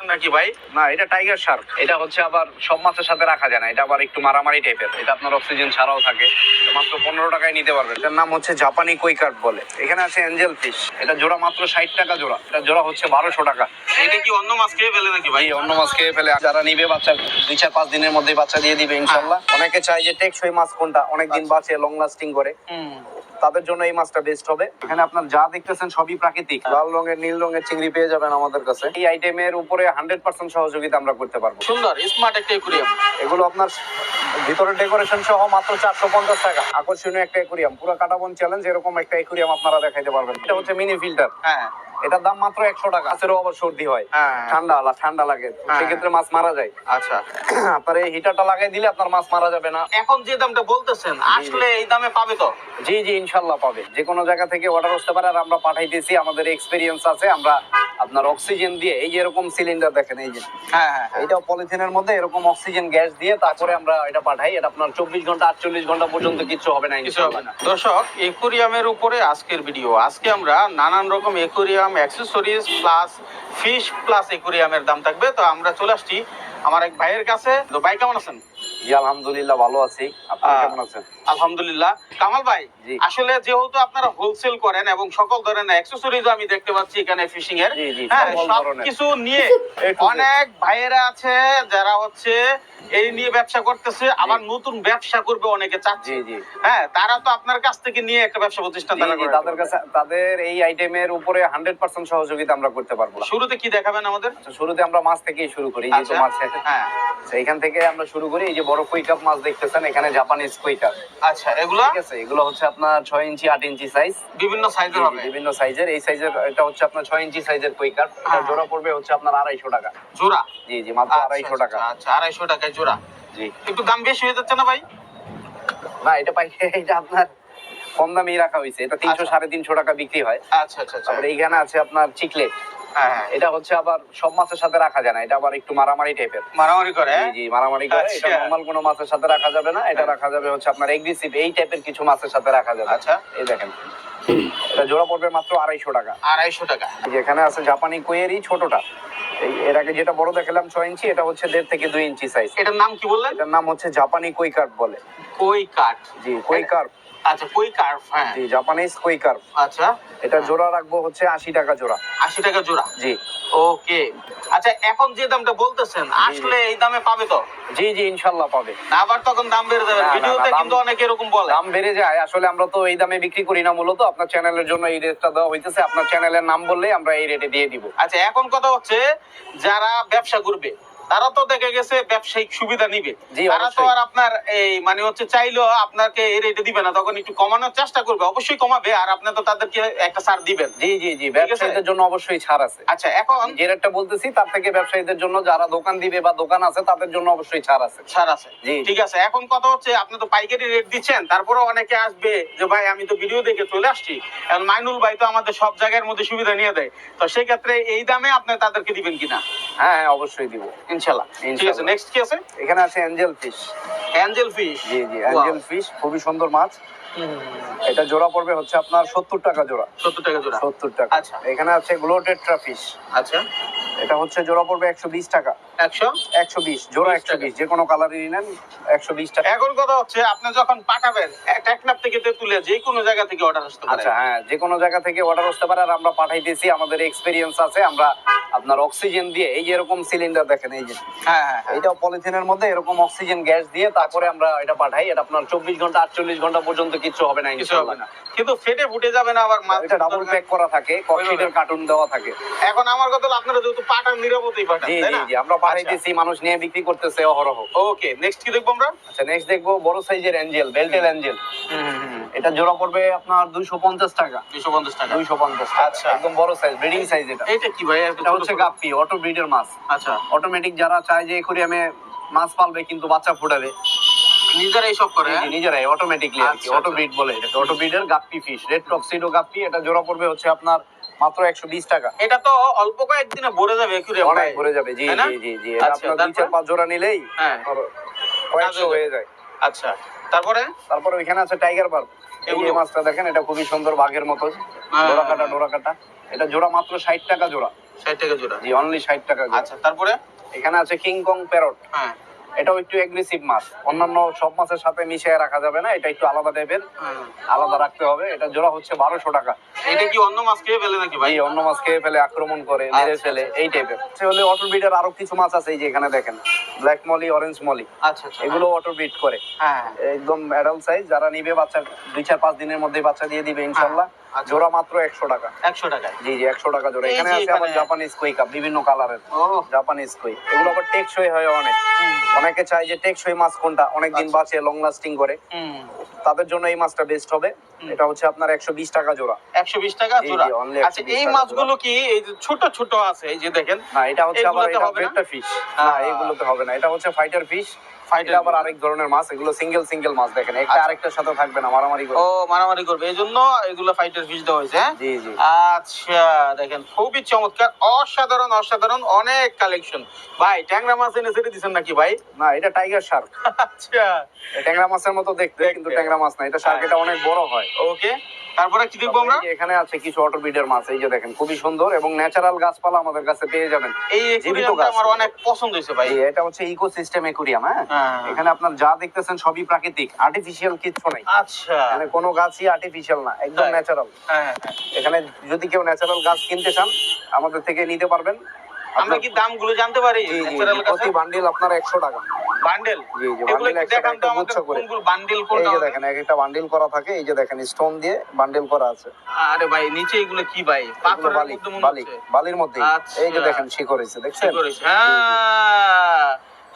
নাকি ভাই? না, এটা টাইগার শার্ক। এটা হচ্ছে আবার সব মাছের সাথে রাখা যায় না, এটা আবার একটু মারামারি টাইপের। এটা আপনার অক্সিজেন ছাড়াও থাকে। এটা মাত্র 15 টাকায় নিতে পারবেন। এটার নাম হচ্ছে জাপানি কই কার্প বলে। এখানে আছে এঞ্জেল ফিশ। এটা জোড়া মাত্র 60 টাকা জোড়া। এটা জোড়া হচ্ছে 1200 টাকা। এটা কি অন্য মাছ খেয়ে ফেলে নাকি ভাই? অন্য মাছ খেয়ে ফেলে। যারা নিবে বাচ্চা 2-4-5 দিনের মধ্যে বাচ্চা দিয়ে দিবে ইনশাল্লাহ। অনেকে চায় যে টেকসই মাছ কোনটা, অনেকদিন বাঁচে, লং লাস্টিং করে, তাদের জন্য এই মাছটা বেস্ট হবে। এখানে আপনার যা দেখতেছেন সবই প্রাকৃতিক। লাল রঙের, নীল রঙের চিংড়ি পেয়ে যাবেন আমাদের কাছে। এই আইটেমের উপরে 100% সহযোগিতা আমরা করতে পারবো। সুন্দর স্মার্ট একটা অ্যাকুরিয়াম। এগুলো আপনার ভিতরে ডেকোরেশন সহ মাত্র 450 টাকা। আকর্ষণীয় একটা অ্যাকুরিয়াম, পুরো কাটাবন চ্যালেঞ্জ এরকম একটা অ্যাকুরিয়াম আপনারা দেখাইতে পারবেন। এটা হচ্ছে মিনি ফিল্টার। হ্যাঁ, এটার দাম মাত্র 100 টাকা। গাছেরও আবার সর্দি হয়, ঠান্ডা লাগে, সেক্ষেত্রে মাছ মারা যায়। আচ্ছা, আপনার এই হিটারটা লাগাই দিলে আপনার মাছ মারা যাবে না। এখন যে দামটা বলতেছেন আসলে এই দামে পাবে তো? জি জি, ইনশাল্লাহ পাবে। যে কোনো জায়গা থেকে অর্ডার আসতে পারে, আর আমরা পাঠাইতেছি। আমাদের এক্সপেরিয়েন্স আছে। আমরা আপনার অক্সিজেন দিয়ে, এই যে এরকম সিলিন্ডার দেখেন, এই যে এইটা পলিথিনের মধ্যে এরকম অক্সিজেন গ্যাস দিয়ে তারপরে আমরা এটা পাঠাই। এটা আপনার 24 ঘন্টা 48 ঘন্টা পর্যন্ত কিচ্ছু হবে না, কিছু হবে না। দর্শক, অ্যাকুরিয়ামের উপরে আজকের ভিডিও। আজকে আমরা নানান রকম aquarium accessories plus fish plus অ্যাকুরিয়ামের দাম থাকবে। তো আমরা চলে আসছি আমার এক ভাইয়ের কাছে। তো ভাই কেমন আছেন? জি আলহামদুলিল্লাহ ভালো আছি। আপনারা কেমন আছেন? আলহামদুলিল্লাহ। কামাল ভাই, আসলে যেহেতু আপনারা হোলসেল করেন এবং সকল ধরনের অ্যাক্সেসরিজ আমি দেখতে পাচ্ছি এখানে ফিশিং এর, সব কিছু নিয়ে অনেক ভাইয়েরা আছে যারা হচ্ছে এই নিয়ে ব্যবসা করতেছে, আবার নতুন ব্যবসা করবে অনেকে চাচ্ছে। তারা তো আপনার কাছ থেকে নিয়ে একটা ব্যবসা প্রতিষ্ঠান তাদের কাছে, তাদের এই আইটেমের উপরে 100% সহযোগিতা আমরা করতে পারবো। শুরুতে কি দেখাবেন আমাদের? শুরুতে আমরা মাছ থেকেই শুরু করি। যেহেতু মাছ, এইখান থেকে আমরা শুরু করি। এই যে বড় কই কাপ মাছ দেখতেছেন, এখানে জাপানিজ কই কাপ। আচ্ছা, এগুলো ঠিক আছে, এগুলো হচ্ছে আপনার 6 ইঞ্চি 8 ইঞ্চি সাইজ, বিভিন্ন সাইজের হবে। বিভিন্ন সাইজের। এই সাইজের এটা হচ্ছে আপনার 6 ইঞ্চি সাইজের কই কাপ। এটা জোড়া পড়বে হচ্ছে আপনার 250 টাকা জোড়া। জি জি, মাত্র 250 টাকা। আচ্ছা, 250 টাকায় জোড়া। জি, একটু দাম বেশি হয়ে যাচ্ছে না ভাই? না, এটা পাই, এটা আপনার কম দামেই রাখা হয়েছে। এটা 300-350 টাকা বিক্রি হয়। আচ্ছা আচ্ছা। তারপরে এইখানে আছে আপনার চিকলেট। এটা হচ্ছে আবার সব মাছের সাথে রাখা যায় না, এটা আবার একটু মারামারি টাইপের। মারামারি করে? জি, মারামারি করে। এটা নরমাল কোনো মাছের সাথে রাখা যাবে না। এটা রাখা যাবে হচ্ছে আপনার এগ্রেসিভ এই টাইপের কিছু মাছের সাথে রাখা যাবে। আচ্ছা, এই দেখেন, এটা জোড়া পড়বে মাত্র 250 টাকা। 250 টাকা। এখানে আছে জাপানি কইয়েরই ছোটটা। এর আগে যেটা বড় দেখালাম 6 ইঞ্চি, এটা হচ্ছে 1.5 থেকে 2 ইঞ্চি সাইজ। এটার নাম কি বললেন? এটার নাম হচ্ছে জাপানি কই কার্প বলে। কই কাট? জি, কই কার্প। আচ্ছা, কই কার্প। হ্যাঁ জি, জাপানিজ কই কার্প। আচ্ছা, এটা জোড়া রাখবো হচ্ছে 80 টাকা জোড়া। 80 টাকা জোড়া? জি। ওকে। আচ্ছা, এখন যে দামটা বলতেছেন আসলে এই দামে পাবে তো? জি জি, ইনশাআল্লাহ পাবে। না আবার তখন দাম বেড়ে যাবে? ভিডিওতে কিন্তু অনেকে এরকম বলে দাম বেড়ে যায়। আসলে আমরা তো এই দামে বিক্রি করি না, মূলত আপনার চ্যানেলের জন্য এই রেটটা দেওয়া হইতেছে। আপনার চ্যানেলের নাম বললে আমরা এই রেটে দিয়ে দিব। আচ্ছা, এখন কথা হচ্ছে যারা ব্যবসা করবে তারা তো দেখা গেছে ব্যবসায়িক সুবিধা নিবে, তারা তো আর আপনার এই মানে হচ্ছে চাইলেও আপনাকে এই রেটে দিবে না, তখন একটু কমানোর চেষ্টা করবে, অবশ্যই কমাবে, আর আপনি তো তাদেরকে একটা ছাড় দিবেন। জি জি জি, ব্যবসায়ীদের জন্য অবশ্যই ছাড় আছে। আচ্ছা, এখন যে রেটটা বলতেছি তার থেকে ব্যবসায়ীদের জন্য, যারা দোকান দিবে বা দোকান আছে তাদের জন্য অবশ্যই ছাড় আছে। ছাড় আছে, জি ঠিক আছে। এখন কথা হচ্ছে আপনি তো পাইকারি রেট দিচ্ছেন, তারপরে অনেকে আসবে যে ভাই আমি তো ভিডিও দেখে চলে আসছি, এখন মাইনুল ভাই তো আমাদের সব জায়গার মধ্যে সুবিধা নিয়ে দেয়, তো সেই ক্ষেত্রে এই দামে আপনি তাদেরকে দিবেন কিনা? হ্যাঁ হ্যাঁ, অবশ্যই দিব ইনশাআল্লাহ। ঠিক আছে, নেক্সট কি আছে? এখানে আছে এঞ্জেল ফিশ। Angel fish? জি জি, এঞ্জেল ফিশ খুবই সুন্দর মাছ। এটা জোড়া পড়বে হচ্ছে আপনার 70 টাকা জোড়া। 70 টাকা জোড়া? 70 টাকা। আচ্ছা, এখানে আছে গ্লোটেট্রা ফিশ। আচ্ছা, এটা হচ্ছে জোড়া পড়বে 120 টাকা। 120 জোড়া 120, যে কোনো কালারেরই নেন 120 টাকা। এখন কথা হচ্ছে আপনি যখন পাঠাবেন টেকনাফ থেকে তেতুলিয়া যে কোনো জায়গা থেকে অর্ডার আসতে পারে? আচ্ছা হ্যাঁ, যে কোনো জায়গা থেকে অর্ডার আসতে পারে, আর আমরা পাঠাইতেছি। আমাদের এক্সপেরিয়েন্স আছে। আমরা আপনার অক্সিজেন দিয়ে, এই যে এরকম সিলিন্ডার দেখেন, এই যে এইটা পলিথিনের মধ্যে এরকম অক্সিজেন গ্যাস দিয়ে তারপরে আমরা এটা পাঠাই। এটা আপনার 24 ঘন্টা 48 ঘন্টা পর্যন্ত কিচ্ছু হবে না, কিছু হবে না, কিন্তু ফেটে ফুটে যাবে না আবার মাছ? এটা ডাবল প্যাক করা থাকে, ককশিটের কার্টুন দেওয়া থাকে। এখন আমার কথা হলো আপনারা যেহেতু পাঠান নিরাপদেই পাঠান, জি জি জি, আমরা পাঠাইতেছি, মানুষ নিয়ে বিক্রি করতেছে অহরহ। ওকে, নেক্সট কি দেখবো আমরা? আচ্ছা, নেক্সট দেখবো বড় সাইজের এঞ্জেল, বেল্টেল এঞ্জেল। এটা জোড়া পড়বে আপনার 250 টাকা। 250 টাকা? 250 টাকা। আচ্ছা, একদম বড় সাইজ, ব্রিডিং সাইজ। এটা কি ভাই? এটা হচ্ছে গাপ্পি, অটো ব্রিডের মাছ। আচ্ছা, অটোমেটিক যারা চায় যে একুরিয়ামে মাছ পালবে কিন্তু বাচ্চা ফোটাবে, নিজেরাই সব করে? নিজেরাই অটোমেটিকলি আর কি, অটো ব্রিড বলে এটা। অটো ব্রিডের গাপ্পি ফিশ, রেড টক্সিডো গাপ্পি। এটা জোড়া পড়বে হচ্ছে আপনার মাত্র 120 টাকা। এটা তো অল্প কয়েকদিনে ভরে যাবে একুরিয়াম? অনেক ভরে যাবে। জি জি জি জি, এটা আপনার 2-4-5 জোড়া নিলেই কয়েকশো হয়ে যায়। আচ্ছা, তারপরে ওইখানে আছে টাইগার বার্ব। এই মাছটা দেখেন, এটা খুবই সুন্দর, বাঘের মতো ডোরা কাটা। এটা জোড়া মাত্র 60 টাকা জোড়া। 60 টাকা জোড়া। জি অনলি 60 টাকা জোড়া। আচ্ছা তারপরে এখানে আছে কিং কং প্যারট। হ্যাঁ এটাও একটু এগ্রেসিভ মাছ, অন্যান্য সব মাছের সাথে মিশিয়ে রাখা যাবে না, এটা একটু আলাদা টাইপের, আলাদা রাখতে হবে। এটা জোড়া হচ্ছে 1200 টাকা। এটা কি অন্য মাছ খেয়ে ফেলে নাকি ভাই? জি অন্য মাছ খেয়ে ফেলে, আক্রমণ করে, মেরে ফেলে, এই টাইপের। সে হলে অটো ব্রিডের আরো কিছু মাছ আছে, এই যে এখানে দেখেন ব্ল্যাক মলি, অরেঞ্জ মলি। আচ্ছা আচ্ছা, এগুলো অটো ব্রিড করে। হ্যাঁ একদম অ্যাডাল্ট সাইজ, যারা নিবে বাচ্চা 2-4-5 দিনের মধ্যে বাচ্চা দিয়ে দিবে ইনশাআল্লাহ। জোড়া মাত্র 100 টাকা। 100 টাকায়? জি জি 100 টাকা জোড়া। এই এখানে যে আছে আবার এখানে- জাপানিজ কই কাপ, বিভিন্ন কালারের ও জাপানিজ কই। এগুলো আবার টেকসই হয় অনেক। অনেকে চায় যে টেকসই মাছ কোনটা, অনেকদিন বাঁচে, লং লাস্টিং করে, তাদের জন্য এই মাছটা বেস্ট হবে। এটা হচ্ছে আপনার 120 টাকা জোড়া। 120 টাকা জোড়া। আচ্ছা এই মাছগুলো কি এই যে ছোট ছোট আছে, এই যে দেখেন? না এটা হচ্ছে আবার এগুলোতে এটা হবে না? বেটা ফিশ। না এগুলোতে হবে না, এটা হচ্ছে ফাইটার ফিশ। এটা আবার আরেক ধরনের মাছ, এগুলো সিঙ্গেল সিঙ্গেল মাছ। দেখেন একটা আরেকটার সাথে থাকবে না, মারামারি করবে। ও মারামারি করবে, এজন্য এগুলো ফাইটার ফিশ দেওয়া হয়েছে। হ্যাঁ জি জি। আচ্ছা দেখেন খুবই চমৎকার, অসাধারণ অসাধারণ অনেক কালেকশন। ভাই ট্যাংরা মাছ এনে ছেড়ে দিচ্ছেন নাকি ভাই? না এটা টাইগার শার্ক। আচ্ছা ট্যাংরা মাছের মতো দেখতে, কিন্তু ট্যাংরা মাছ না, এটা শার্ক। এটা অনেক বড় হয়। ওকে তারপরে কি দেখবো আমরা? এখানে আছে কিছু অটোবিডের মাছ, এই যে দেখেন খুবই সুন্দর এবং ন্যাচারাল গাছপালা আমাদের কাছে পেয়ে যাবেন। এই একুরিয়ামটা আমার অনেক পছন্দ হয়েছে ভাই। এটা হচ্ছে ইকোসিস্টেম একুরিয়াম। হ্যাঁ এখানে আপনার যা দেখতেছেন সবই প্রাকৃতিক, আর্টিফিশিয়াল কিছু নাই। আচ্ছা মানে কোনো গাছই আর্টিফিশিয়াল না, একদম ন্যাচারাল। হ্যাঁ এখানে যদি কেউ ন্যাচারাল গাছ কিনতে চান আমাদের থেকে নিতে পারবেন। আমরা কি দামগুলো জানতে পারি? ন্যাচারাল গাছের প্রতি বান্ডিল আপনার 100 টাকা। বান্ডেল? জি জি এগুলো বান্ডিল কি 100 দেখান তো টাকা আমাদের গুচ্ছ করে। কোনগুলো বান্ডেল এই কোনটা? যে দেখেন এক একটা বান্ডিল করা থাকে, এই যে দেখেন স্টোন দিয়ে বান্ডিল করা আছে। আরে ভাই নিচে এগুলো কি ভাই? এগুলো পাথরের বালি, মধ্যে মনে বালি, হচ্ছে। বালির মধ্যে। আচ্ছা। এই যে দেখেন শিকড় হইছে, দেখছেন? ঠিক করেছে। হ্যাঁ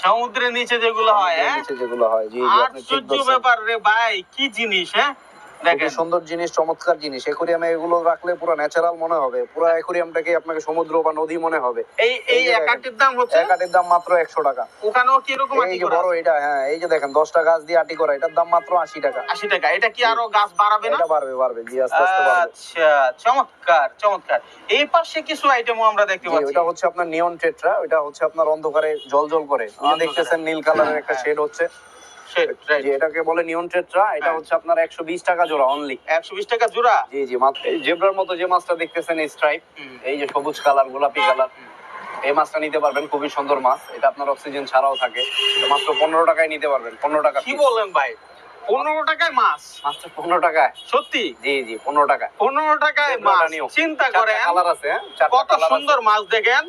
সমুদ্রের নিচে যেগুলো হয়, হ্যাঁ নিচে যেগুলো হয়। জি জি আপনি ঠিক আশ্চর্য বলছেন। ব্যাপার রে ভাই, কি জিনিস! হ্যাঁ খুবই দেখেন সুন্দর জিনিস, চমৎকার জিনিস। একুরিয়ামে এগুলো রাখলে পুরো ন্যাচারাল মনে হবে, পুরো একুরিয়ামটাকে আপনাকে সমুদ্র বা নদী মনে হবে। এই এই যে দেখেন, একাটির দাম হচ্ছে? একাটির দাম মাত্র 100 টাকা। ওখানেও কি এরকম এই আটি যে করা বড় আছে? এটা, হ্যাঁ এই যে দেখেন 10টা গাছ দিয়ে আটি করা, এটার দাম মাত্র 80 টাকা। 80 টাকা। এটা কি আরো গাছ বাড়াবে না? এটা বাড়বে বাড়বে, জি আস্তে আস্তে বাড়বে। আচ্ছা চমৎকার চমৎকার। এই পাশে কিছু আইটেমও আমরা দেখতে জি পাচ্ছি। ওটা হচ্ছে আপনার নিয়ন টেট্রা, ওটা হচ্ছে আপনার অন্ধকারে জল করে। আপনি দেখতেছেন নীল কালারের একটা শেড হচ্ছে, জি এটাকে বলে নিয়ন টেট্রা। এটা হচ্ছে আপনার 120 টাকা জোড়া অনলি। 120 টাকা জোড়া? জি জি মাত্র। এই জেব্রার মতো যে মাছটা দেখতেছেন স্ট্রাইপ, এই যে সবুজ কালার, গোলাপি কালার, এই মাছটা নিতে পারবেন, খুবই সুন্দর মাছ। এটা আপনার অক্সিজেন ছাড়াও থাকে। মাত্র 15 টাকায় নিতে পারবেন। 15 টাকা। কি বলেন ভাই? 15 টাকায় মাছ? মাত্র 15 টাকায়। সত্যি? জি জি 15 টাকায়। 15 টাকায় মাছ? চিন্তা করেন কালার আছে, কত সুন্দর মাছ দেখেন।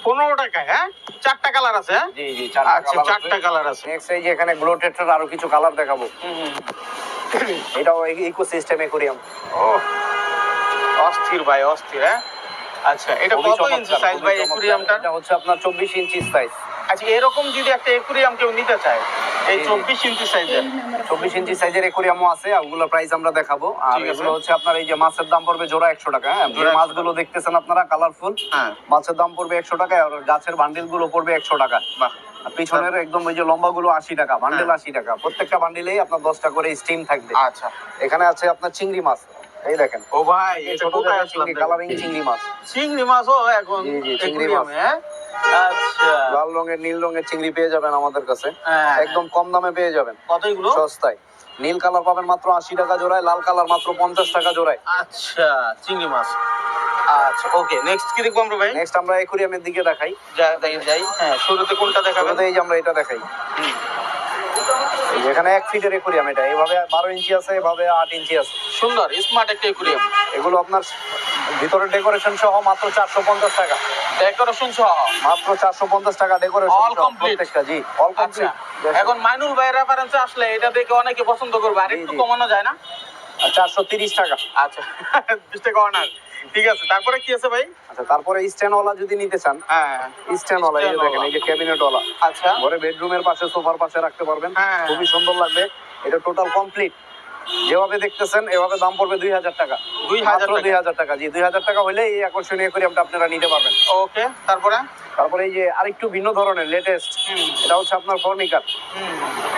15 টাকায়, হ্যাঁ 4টা কালার আছে? জি জি আচ্ছা 4টা কালার আছে। নেক্সট এই যে এখানে গ্লো টেট্রার আরো কিছু কালার দেখাবো। এটাও ইকোসিস্টেম একুরিয়াম। ও অস্থির ভাই অস্থির। হ্যাঁ আচ্ছা এটা কত ইঞ্চি সাইজ ভাই একুরিয়ামটা? এটা হচ্ছে আপনার 24 ইঞ্চি সাইজ। আচ্ছা এরকম যদি একটা একুরিয়াম কেউ নিতে চায়, এই 24 ইঞ্চি সাইজের? 24 ইঞ্চি সাইজের একুরিয়ামও আছে, ওগুলো প্রাইস আমরা দেখাবো। আর এগুলো হচ্ছে আপনার এই যে মাছের দাম পড়বে জোড়া 100 টাকা। হ্যাঁ যে মাছগুলো দেখতেছেন আপনারা কালারফুল, মাছের দাম পড়বে 100 টাকা, আর গাছের বান্ডিল গুলো পড়বে 100 টাকা। বাহ। পিছনের একদম ওই যে লম্বা গুলো 80 টাকা, বান্ডিল 80 টাকা। প্রত্যেকটা বান্ডিলেই আপনার 10টা করে স্টিম থাকবে। আচ্ছা এখানে আছে আপনার চিংড়ি মাছ, এই দেখেন। ও ভাই এই এটা ছোট কোথায় জাতের চিংড়ি, কালারিং চিংড়ি মাছ। চিংড়ি মাছও এখন জি, জি, চিংড়ি একুরিয়ামে? মাছ। হ্যাঁ আচ্ছা লাল রঙের, নীল রঙের চিংড়ি পেয়ে যাবেন আমাদের কাছে, হ্যাঁ। একদম কম দামে পেয়ে যাবেন। কত এগুলো? সস্তায়। নীল কালার পাবেন মাত্র 80 টাকা জোড়ায়, লাল কালার মাত্র 50 টাকা জোড়ায়। আচ্ছা চিংড়ি মাছ। আচ্ছা ওকে নেক্সট কি দেখবো আমরা ভাই? নেক্সট আমরা একুরিয়ামের দিকে দেখাই। যাই। হ্যাঁ শুরুতে কোনটা দেখাবেন? শুরুতে এই যে আমরা এটা দেখাই। এই যে এখানে 1 ফিটের একুরিয়াম, এটা এভাবে 12 ইঞ্চি আছে, এভাবে 8 ইঞ্চি আছে। সুন্দর স্মার্ট একটা একুরিয়াম। এগুলো আপনার ভিতরে ডেকোরেশন সহ মাত্র 450 টাকা। ডেকোরেশন সহ মাত্র 450 টাকা ডেকোরেশন All সহ complete? প্রত্যেকটা। জি অল আচ্ছা কমপ্লিট। এখন মাইনুল ভাই রেফারেন্সে আসলে এটা দেখে অনেকে পছন্দ করবে, আর একটু জি, জি। কমানো যায় না? 430 টাকা। আচ্ছা 20 টাকা অনার। ঠিক আছে তারপরে কি আছে ভাই? আচ্ছা তারপরে স্ট্যান্ডওয়ালা যদি নিতে চান, হ্যাঁ স্ট্যান্ডওয়ালা এই যে দেখেন, এই যে ক্যাবিনেটওয়ালা। আচ্ছা ঘরে বেডরুমের পাশে, সোফার পাশে রাখতে পারবেন, হ্যাঁ। খুবই সুন্দর লাগবে। এটা টোটাল কমপ্লিট যেভাবে দেখতেছেন এভাবে দাম পড়বে 2000 টাকা। 2000 টাকা? 2000 টাকা। জি 2000 টাকা হলে এই আকর্ষণীয় একুরিয়ামটা আপনারা নিতে পারবেন। ওকে তারপরে? তারপরে এই যে আরেকটু ভিন্ন ধরনের লেটেস্ট, এটা হচ্ছে আপনার ফর্মিকার।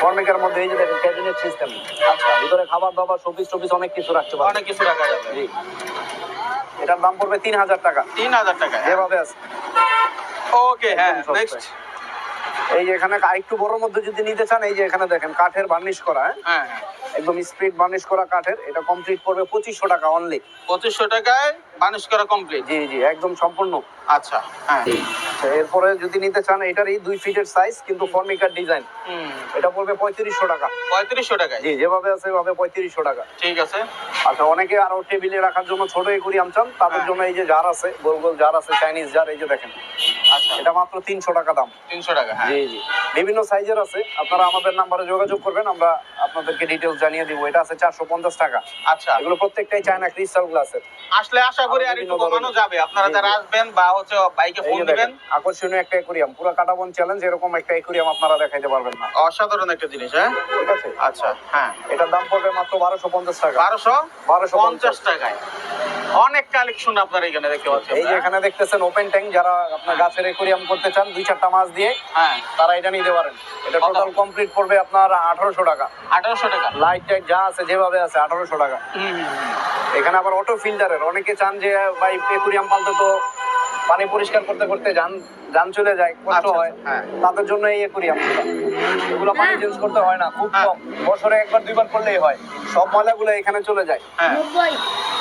ফর্মিকার মধ্যে এই যে দেখেন ক্যাবিনেট সিস্টেম। আচ্ছা ভিতরে খাবার দাবার, শোপিস টোপিস অনেক কিছু রাখতে পারবেন। অনেক কিছু রাখা যাবে। জি এটার দাম পড়বে 3000 টাকা। 3000 টাকা? যেভাবে আছে। ওকে হ্যাঁ একদম সস্তায়। নেক্সট এই যে এখানে আরেকটু বড়র মধ্যে যদি নিতে চান, এই যে এখানে দেখেন কাঠের বার্নিশ করা, হ্যাঁ একদম স্প্রিট বার্নিশ করা কাঠের, এটা কমপ্লিট পড়বে 2500 টাকা অনলি। 2500 টাকায় বানিশ করা কমপ্লিট। জি জি একদম সম্পূর্ণ। আচ্ছা হ্যাঁ। এরপরে যদি নিতে চান, এটারই 2 ফিটের সাইজ কিন্তু ফর্মিকার ডিজাইন, এটা পড়বে 3500 টাকা। 3500 টাকায়? জি, যেভাবে আছে এভাবে 3500 টাকা। ঠিক আছে। আচ্ছা, অনেকে আরো টেবিলে রাখার জন্য ছোট একুরিয়াম চান, তাদের জন্য এই যে জার আছে, গোল গোল জার আছে, চাইনিজ জার, এই যে দেখেন। আচ্ছা, এটা মাত্র 300 টাকা দাম। 300 টাকা? হ্যাঁ। জি জি, বিভিন্ন সাইজের আছে, আপনারা আমাদের নাম্বারে যোগাযোগ করবেন, আমরা আপনাদেরকে ডিটেইলস জানিয়ে দিব। এটা আছে 450 টাকা। আচ্ছা, এগুলো প্রত্যেকটাই চায়না ক্রিস্টাল গ্লাসের। আসলে আশা করি আর একটু কমানো যাবে। আপনারা যারা আসবেন বা হচ্ছে বাইকে ফোন দিবেন, আকর্ষণীয় একটা একুরিয়াম, পুরো কাটাবন চ্যালেঞ্জ, এরকম একটা একুরিয়াম আপনারা দেখাইতে পারবেন না। অসাধারণ একটা জিনিস। হ্যাঁ ঠিক আছে। আচ্ছা হ্যাঁ, এটার দাম পড়বে মাত্র 1250 টাকা। 1250 টাকায় অনেক কালেকশন আপনারা এখানে দেখতে পাচ্ছেন। এই যে এখানে দেখতেছেন ওপেন ট্যাঙ্ক, যারা আপনার গাছের একুরিয়াম করতে চান 2-4টা মাছ দিয়ে, হ্যাঁ, তারা এটা নিতে পারেন। এটা টোটাল কমপ্লিট পড়বে আপনার 1800 টাকা। 1800 টাকা? লাইট টাইট যা আছে যেভাবে আছে 1800 টাকা। এখানে আবার অটো ফিল্টারের, অনেকে চান যে ভাই একুরিয়াম পালতে তো পানি পরিষ্কার করতে করতে জান চলে যায়, কষ্ট হয়, তাদের জন্য এই একুরিয়াম এগুলো পানি চেঞ্জ করতে হয় না, খুব কম, বছরে একবার দুইবার করলেই হয়, সব ময়লাগুলো এখানে চলে যায়।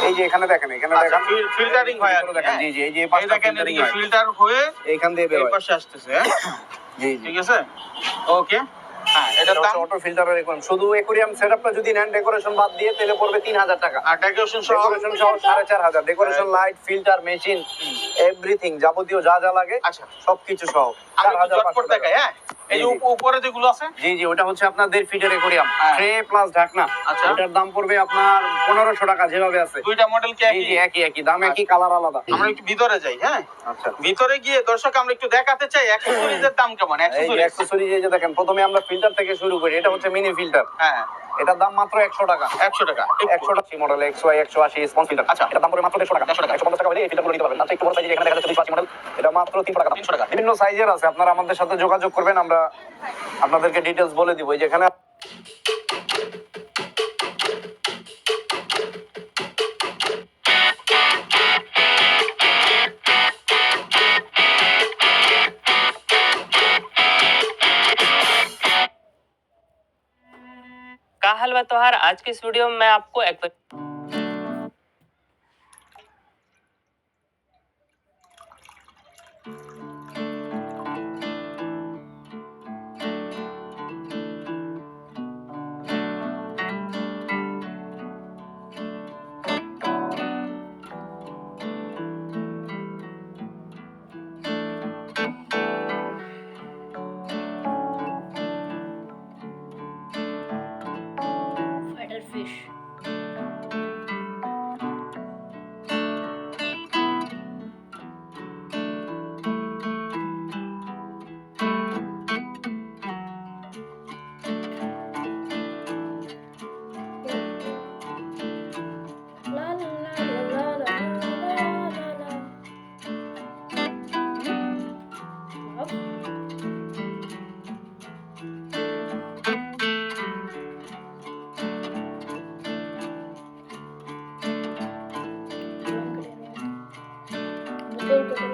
এই যে এখানে দেখেন, এখানে দেখেন ফিল্টারিং হয় আর দেখেন। জি জি, এই যে এই দেখেন এদিকে ফিল্টার হয়ে এইখান দিয়ে বের এই হয়, পাশে আসতেছে। হ্যাঁ জি ঠিক আছে। ওকে হ্যাঁ, এটা দাম অটো ফিল্টারের একুরিয়াম। শুধু একুরিয়াম সেটআপটা যদি নেন ডেকোরেশন বাদ দিয়ে, তাহলে পড়বে 3000 টাকা। আর ডেকোরেশন সহ? ডেকোরেশন সহ 4500। Decoration, light, filter, machine, everything, যাবতীয় যা যা লাগে আচ্ছা, সবকিছু সহ আমি 4500 টাকা। দেখাই। হ্যাঁ, এই যে উপরে যেগুলো আছে, জি জি, ওটা হচ্ছে আপনার 1.5 ফিটের একুরিয়াম, ট্রে প্লাস ঢাকনা। আচ্ছা, এটার দাম পড়বে আপনার 1500 টাকা, যেভাবে আছে। দুইটা মডেল কি জি জি, একই দাম, একই কালার, আলাদা। আমরা একটু ভিতরে যাই। হ্যাঁ আচ্ছা, ভিতরে গিয়ে দর্শক আমরা একটু দেখাতে চাই অ্যাকসেসরিজের দাম কেমন। এই যে অ্যাকসেসরিজ, এই যে দেখেন, প্রথমে আমরা ফিল্টার থেকে শুরু করি। এটা হচ্ছে মিনি ফিল্টার। হ্যাঁ, এটার দাম মাত্র 100 টাকা। 100 টাকা? 100 টাকা মডেল XY 180 স্পঞ্জ ফিল্টার। আচ্ছা, এটার দাম পড়বে মাত্র 150 টাকা। 150 টাকা হলে এই ফিল্টারগুলো নিতে পারবেন। আচ্ছা, একটু বড় সাইজের এখানে দেখা যাচ্ছে 280 মডেল, এটা মাত্র 300 টাকা। 300 টাকা। বিভিন্ন সাইজের আছে, আপনারা আমাদের সাথে যোগাযোগ করবেন, আমরা আপনাদেরকে ডিটেইলস বলে দিব। এই যে এখানে का हलवा त्योहार। आज की इस वीडियो में मैं आपको एक fish. La la la la la la la la. Love. Betul betul.